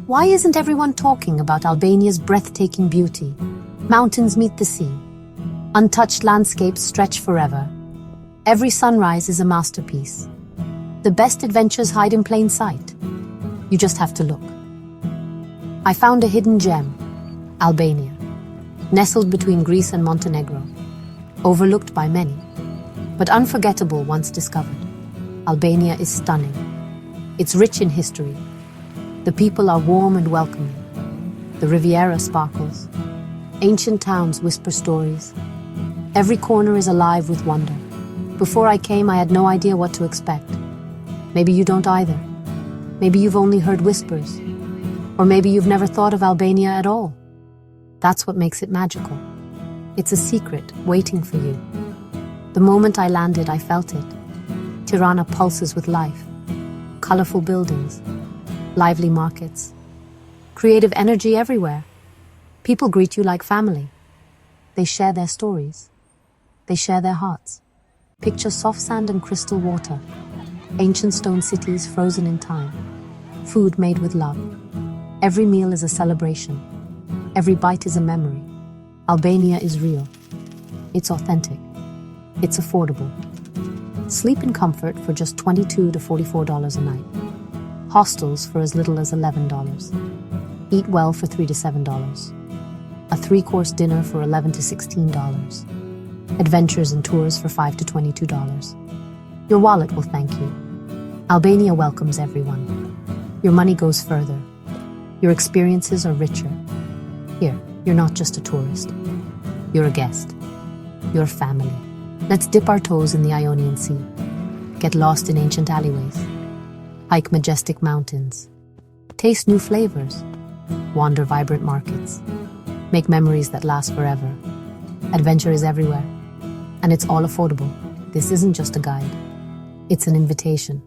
Why isn't everyone talking about Albania's breathtaking beauty? Mountains meet the sea. Untouched landscapes stretch forever. Every sunrise is a masterpiece. The best adventures hide in plain sight. You just have to look. I found a hidden gem, Albania, nestled between Greece and Montenegro, overlooked by many, but unforgettable once discovered. Albania is stunning. It's rich in history. The people are warm and welcoming. The Riviera sparkles. Ancient towns whisper stories. Every corner is alive with wonder. Before I came, I had no idea what to expect. Maybe you don't either. Maybe you've only heard whispers. Or maybe you've never thought of Albania at all. That's what makes it magical. It's a secret waiting for you. The moment I landed, I felt it. Tirana pulses with life. Colorful buildings. Lively markets. Creative energy everywhere. People greet you like family. They share their stories. They share their hearts. Picture soft sand and crystal water. Ancient stone cities frozen in time. Food made with love. Every meal is a celebration. Every bite is a memory. Albania is real. It's authentic. It's affordable. Sleep in comfort for just $22 to $44 a night. Hostels for as little as $11. Eat well for $3 to $7. A 3-course dinner for $11 to $16. Adventures and tours for $5 to $22. Your wallet will thank you. Albania welcomes everyone. Your money goes further. Your experiences are richer. Here, you're not just a tourist. You're a guest. You're family. Let's dip our toes in the Ionian Sea. Get lost in ancient alleyways. Hike majestic mountains. Taste new flavors. Wander vibrant markets. Make memories that last forever. Adventure is everywhere. And it's all affordable. This isn't just a guide. It's an invitation.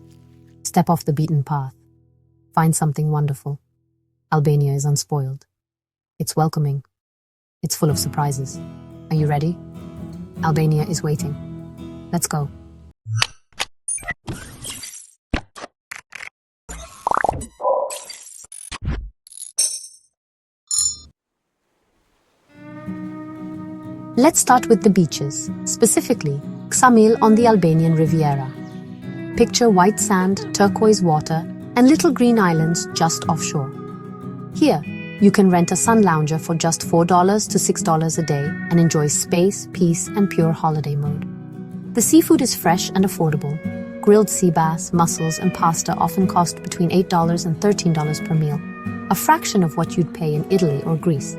Step off the beaten path. Find something wonderful. Albania is unspoiled. It's welcoming. It's full of surprises. Are you ready? Albania is waiting. Let's go. Let's start with the beaches, specifically Ksamil on the Albanian Riviera. Picture white sand, turquoise water, and little green islands just offshore. Here, you can rent a sun lounger for just $4 to $6 a day and enjoy space, peace, and pure holiday mode. The seafood is fresh and affordable. Grilled sea bass, mussels, and pasta often cost between $8 and $13 per meal, a fraction of what you'd pay in Italy or Greece.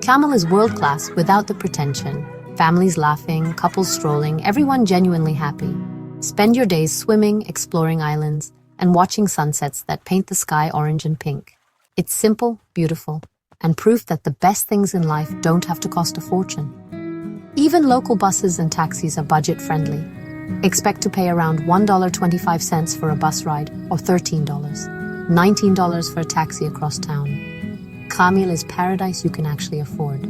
Camel is world-class without the pretension. Families laughing, couples strolling, everyone genuinely happy. Spend your days swimming, exploring islands, and watching sunsets that paint the sky orange and pink. It's simple, beautiful, and proof that the best things in life don't have to cost a fortune. Even local buses and taxis are budget-friendly. Expect to pay around $1.25 for a bus ride, or $19 for a taxi across town. Ksamil is paradise you can actually afford.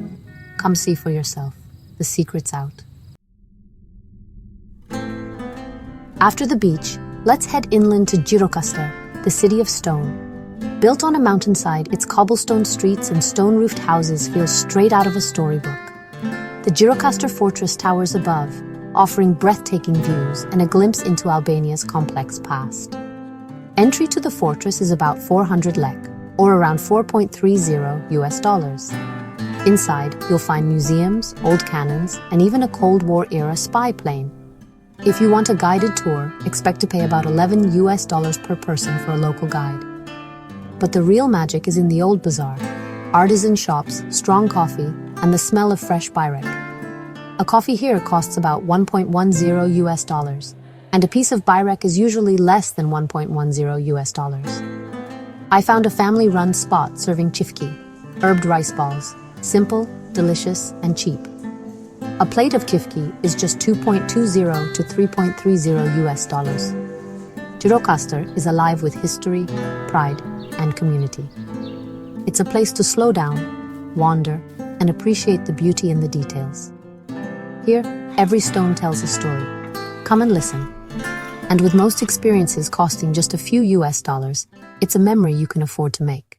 Come see for yourself. The secret's out. After the beach, let's head inland to Gjirokastër, the city of stone. Built on a mountainside, its cobblestone streets and stone-roofed houses feel straight out of a storybook. The Gjirokastër fortress towers above, offering breathtaking views and a glimpse into Albania's complex past. Entry to the fortress is about 400 lek, or around $4.30. Inside, you'll find museums, old cannons, and even a Cold War-era spy plane. If you want a guided tour, expect to pay about $11 per person for a local guide. But the real magic is in the old bazaar. Artisan shops, strong coffee, and the smell of fresh byrek. A coffee here costs about $1.10, and a piece of byrek is usually less than $1.10. I found a family-run spot serving chifki, herbed rice balls, simple, delicious, and cheap. A plate of kifki is just $2.20 to $3.30. Gjirokastër is alive with history, pride, and community. It's a place to slow down, wander, and appreciate the beauty in the details. Here, every stone tells a story. Come and listen. And with most experiences costing just a few US dollars, it's a memory you can afford to make.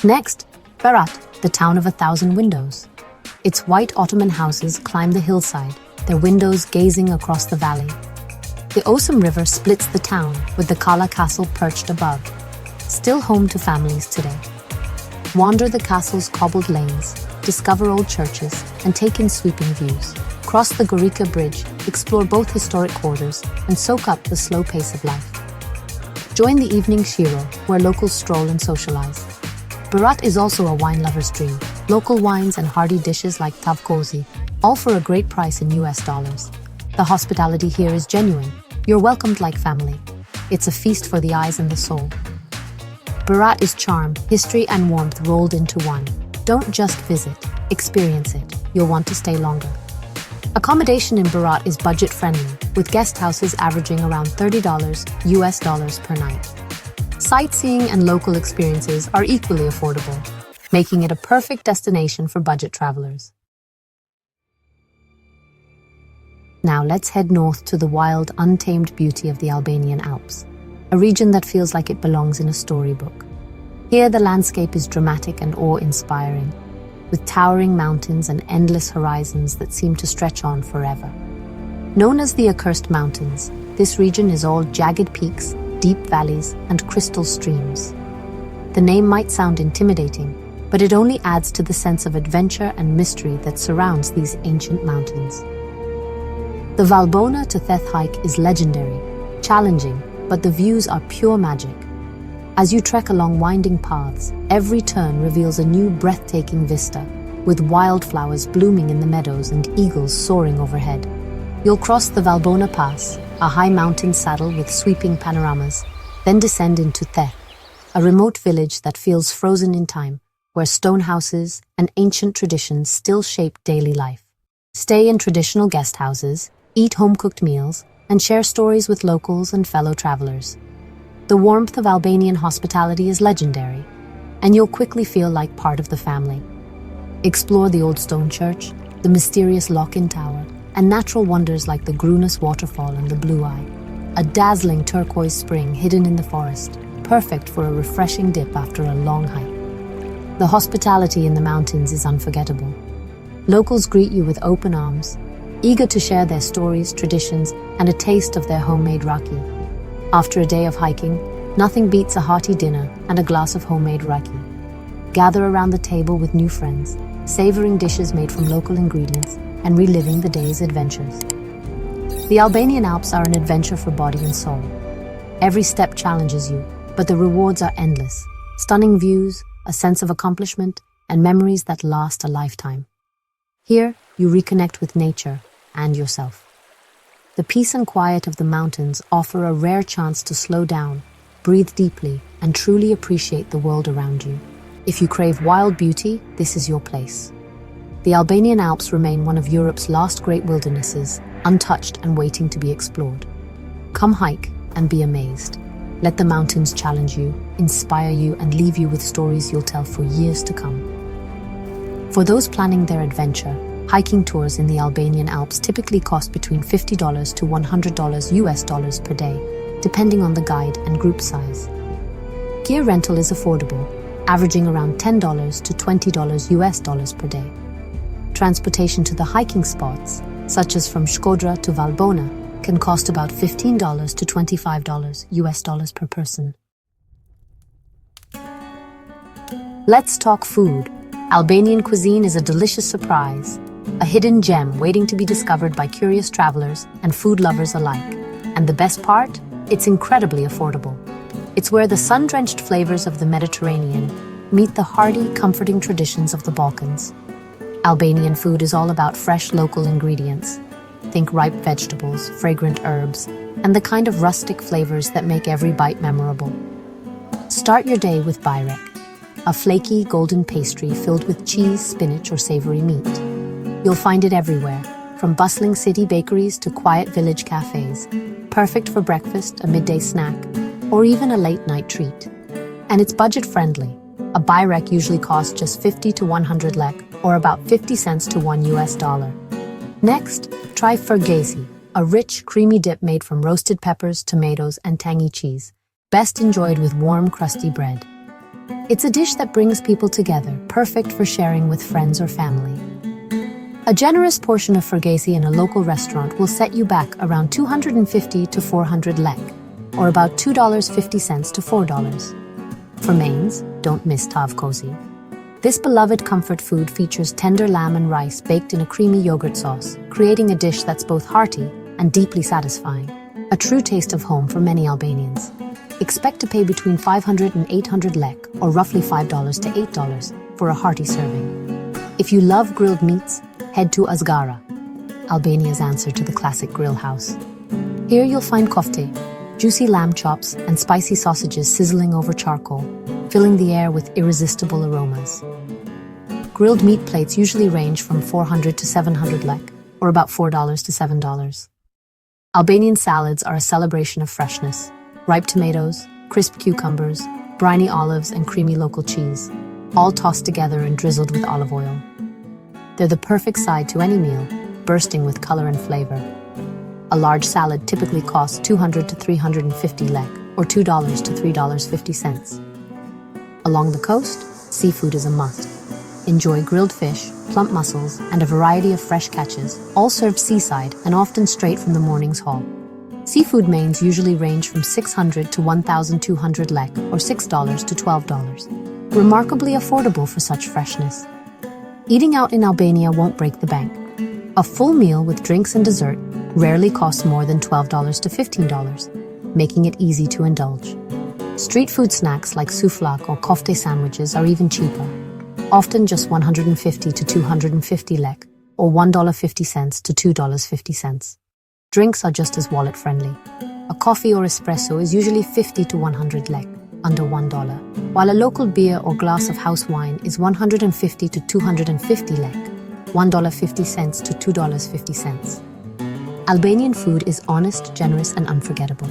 Next, Berat, the town of 1,000 windows. Its white Ottoman houses climb the hillside, their windows gazing across the valley. The Osum River splits the town, with the Kala Castle perched above, still home to families today. Wander the castle's cobbled lanes, discover old churches, and take in sweeping views. Cross the Gorica Bridge, explore both historic quarters, and soak up the slow pace of life. Join the evening shiro, where locals stroll and socialize. Berat is also a wine lover's dream. Local wines and hearty dishes like tavkozi, all for a great price in US dollars. The hospitality here is genuine. You're welcomed like family. It's a feast for the eyes and the soul. Berat is charm, history, and warmth rolled into one. Don't just visit, experience it. You'll want to stay longer. Accommodation in Berat is budget-friendly, with guest houses averaging around $30 US dollars per night. Sightseeing and local experiences are equally affordable, making it a perfect destination for budget travelers. Now let's head north to the wild, untamed beauty of the Albanian Alps, a region that feels like it belongs in a storybook. Here the landscape is dramatic and awe-inspiring, with towering mountains and endless horizons that seem to stretch on forever. Known as the Accursed Mountains, this region is all jagged peaks, deep valleys, and crystal streams. The name might sound intimidating, but it only adds to the sense of adventure and mystery that surrounds these ancient mountains. The Valbona to Theth hike is legendary, challenging, but the views are pure magic. As you trek along winding paths, every turn reveals a new breathtaking vista, with wildflowers blooming in the meadows and eagles soaring overhead. You'll cross the Valbona Pass, a high mountain saddle with sweeping panoramas, then descend into Theth, a remote village that feels frozen in time, where stone houses and ancient traditions still shape daily life. Stay in traditional guest houses, eat home-cooked meals, and share stories with locals and fellow travelers. The warmth of Albanian hospitality is legendary, and you'll quickly feel like part of the family. Explore the old stone church, the mysterious lock-in tower, and natural wonders like the Grunus waterfall and the Blue Eye, a dazzling turquoise spring hidden in the forest, perfect for a refreshing dip after a long hike. The hospitality in the mountains is unforgettable. Locals greet you with open arms, eager to share their stories, traditions, and a taste of their homemade raki. After a day of hiking, nothing beats a hearty dinner and a glass of homemade raki. Gather around the table with new friends, savoring dishes made from local ingredients and reliving the day's adventures. The Albanian Alps are an adventure for body and soul. Every step challenges you, but the rewards are endless. Stunning views, a sense of accomplishment, and memories that last a lifetime. Here, you reconnect with nature and yourself. The peace and quiet of the mountains offer a rare chance to slow down, breathe deeply, and truly appreciate the world around you. If you crave wild beauty, this is your place. The Albanian Alps remain one of Europe's last great wildernesses, untouched and waiting to be explored. Come hike and be amazed. Let the mountains challenge you, inspire you, and leave you with stories you'll tell for years to come. For those planning their adventure, hiking tours in the Albanian Alps typically cost between $50 to $100 US dollars per day, depending on the guide and group size. Gear rental is affordable, averaging around $10 to $20 US dollars per day. Transportation to the hiking spots, such as from Shkodra to Valbona, can cost about $15 to $25 US dollars per person. Let's talk food. Albanian cuisine is a delicious surprise, a hidden gem waiting to be discovered by curious travelers and food lovers alike. And the best part? It's incredibly affordable. It's where the sun-drenched flavors of the Mediterranean meet the hearty, comforting traditions of the Balkans. Albanian food is all about fresh local ingredients. Think ripe vegetables, fragrant herbs, and the kind of rustic flavors that make every bite memorable. Start your day with bajrak, a flaky golden pastry filled with cheese, spinach, or savory meat. You'll find it everywhere, from bustling city bakeries to quiet village cafes, perfect for breakfast, a midday snack, or even a late-night treat. And it's budget-friendly. A bajrak usually costs just 50 to 100 lek, or about 50 cents to $1 US dollar. Next, try fërgesi, a rich, creamy dip made from roasted peppers, tomatoes, and tangy cheese, best enjoyed with warm, crusty bread. It's a dish that brings people together, perfect for sharing with friends or family. A generous portion of frugasi in a local restaurant will set you back around 250 to 400 lek, or about $2.50 to $4. For mains, don't miss tavkosi. This beloved comfort food features tender lamb and rice baked in a creamy yogurt sauce, creating a dish that's both hearty and deeply satisfying. A true taste of home for many Albanians. Expect to pay between 500 and 800 lek, or roughly $5 to $8, for a hearty serving. If you love grilled meats, head to Azgara, Albania's answer to the classic grill house. Here you'll find kofte, juicy lamb chops, and spicy sausages sizzling over charcoal, filling the air with irresistible aromas. Grilled meat plates usually range from 400 to 700 lek, or about $4 to $7. Albanian salads are a celebration of freshness. Ripe tomatoes, crisp cucumbers, briny olives, and creamy local cheese, all tossed together and drizzled with olive oil. They're the perfect side to any meal, bursting with color and flavor. A large salad typically costs 200 to 350 lek, or $2 to $3.50. Along the coast, seafood is a must. Enjoy grilled fish, plump mussels, and a variety of fresh catches, all served seaside and often straight from the morning's haul. Seafood mains usually range from 600 to 1,200 lek, or $6 to $12. Remarkably affordable for such freshness. Eating out in Albania won't break the bank. A full meal with drinks and dessert rarely costs more than $12 to $15, making it easy to indulge. Street food snacks like souvlak or kofte sandwiches are even cheaper, often just 150 to 250 lek, or $1.50 to $2.50. Drinks are just as wallet-friendly. A coffee or espresso is usually 50 to 100 lek, under $1, while a local beer or glass of house wine is 150 to 250 lek, $1.50 to $2.50. Albanian food is honest, generous, and unforgettable.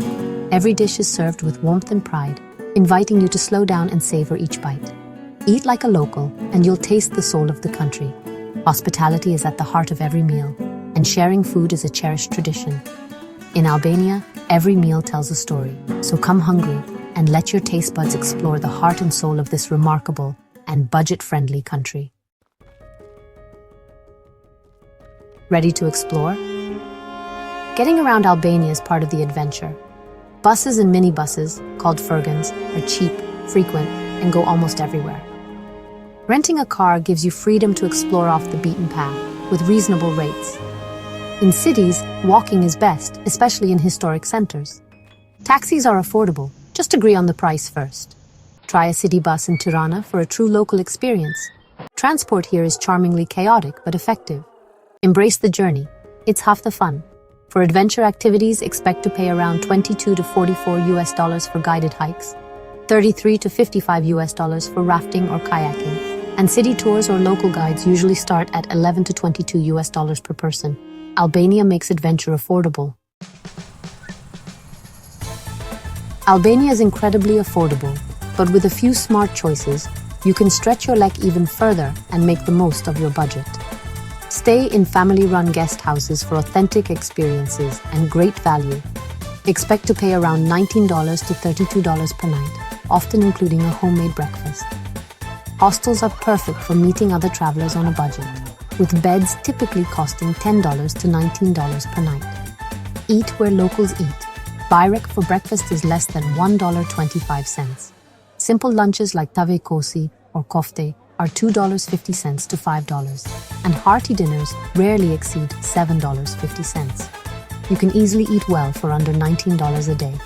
Every dish is served with warmth and pride, inviting you to slow down and savor each bite. Eat like a local, and you'll taste the soul of the country. Hospitality is at the heart of every meal, and sharing food is a cherished tradition. In Albania, every meal tells a story, so come hungry and let your taste buds explore the heart and soul of this remarkable and budget-friendly country. Ready to explore? Getting around Albania is part of the adventure. Buses and minibuses, called furgons, are cheap, frequent, and go almost everywhere. Renting a car gives you freedom to explore off the beaten path with reasonable rates. In cities, walking is best, especially in historic centers. Taxis are affordable. Just agree on the price first. Try a city bus in Tirana for a true local experience. Transport here is charmingly chaotic but effective. Embrace the journey. It's half the fun. For adventure activities, expect to pay around 22 to 44 US dollars for guided hikes, 33 to 55 US dollars for rafting or kayaking, and city tours or local guides usually start at 11 to 22 US dollars per person. Albania makes adventure affordable. Albania is incredibly affordable, but with a few smart choices, you can stretch your lek even further and make the most of your budget. Stay in family-run guest houses for authentic experiences and great value. Expect to pay around $19 to $32 per night, often including a homemade breakfast. Hostels are perfect for meeting other travelers on a budget, with beds typically costing $10 to $19 per night. Eat where locals eat. Bayrek for breakfast is less than $1.25. Simple lunches like tave kosi or kofte are $2.50 to $5, and hearty dinners rarely exceed $7.50. You can easily eat well for under $19 a day.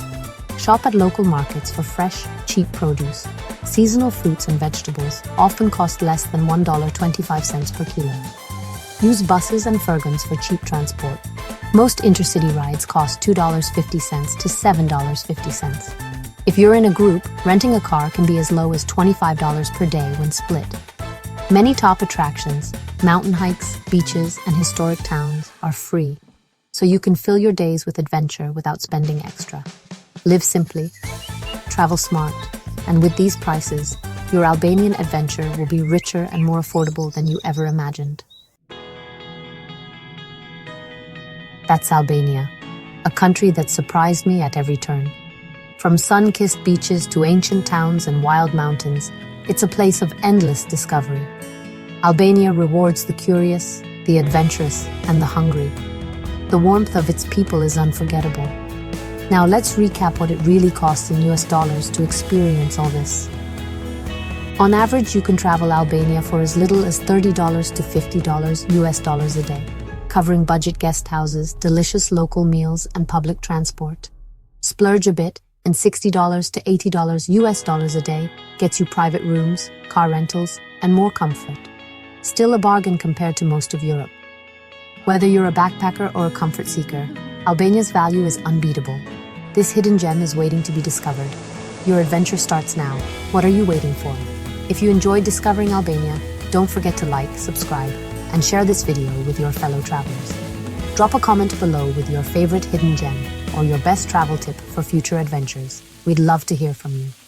Shop at local markets for fresh, cheap produce. Seasonal fruits and vegetables often cost less than $1.25 per kilo. Use buses and furgons for cheap transport. Most intercity rides cost $2.50 to $7.50. If you're in a group, renting a car can be as low as $25 per day when split. Many top attractions, mountain hikes, beaches, and historic towns are free, so you can fill your days with adventure without spending extra. Live simply, travel smart, and with these prices, your Albanian adventure will be richer and more affordable than you ever imagined. That's Albania, a country that surprised me at every turn. From sun-kissed beaches to ancient towns and wild mountains, it's a place of endless discovery. Albania rewards the curious, the adventurous, and the hungry. The warmth of its people is unforgettable. Now let's recap what it really costs in US dollars to experience all this. On average, you can travel Albania for as little as $30 to $50 US dollars a day, covering budget guest houses, delicious local meals, and public transport. Splurge a bit, and $60 to $80 US dollars a day gets you private rooms, car rentals, and more comfort. Still a bargain compared to most of Europe. Whether you're a backpacker or a comfort seeker, Albania's value is unbeatable. This hidden gem is waiting to be discovered. Your adventure starts now. What are you waiting for? If you enjoyed discovering Albania, don't forget to like, subscribe, and share this video with your fellow travelers. Drop a comment below with your favorite hidden gem or your best travel tip for future adventures. We'd love to hear from you.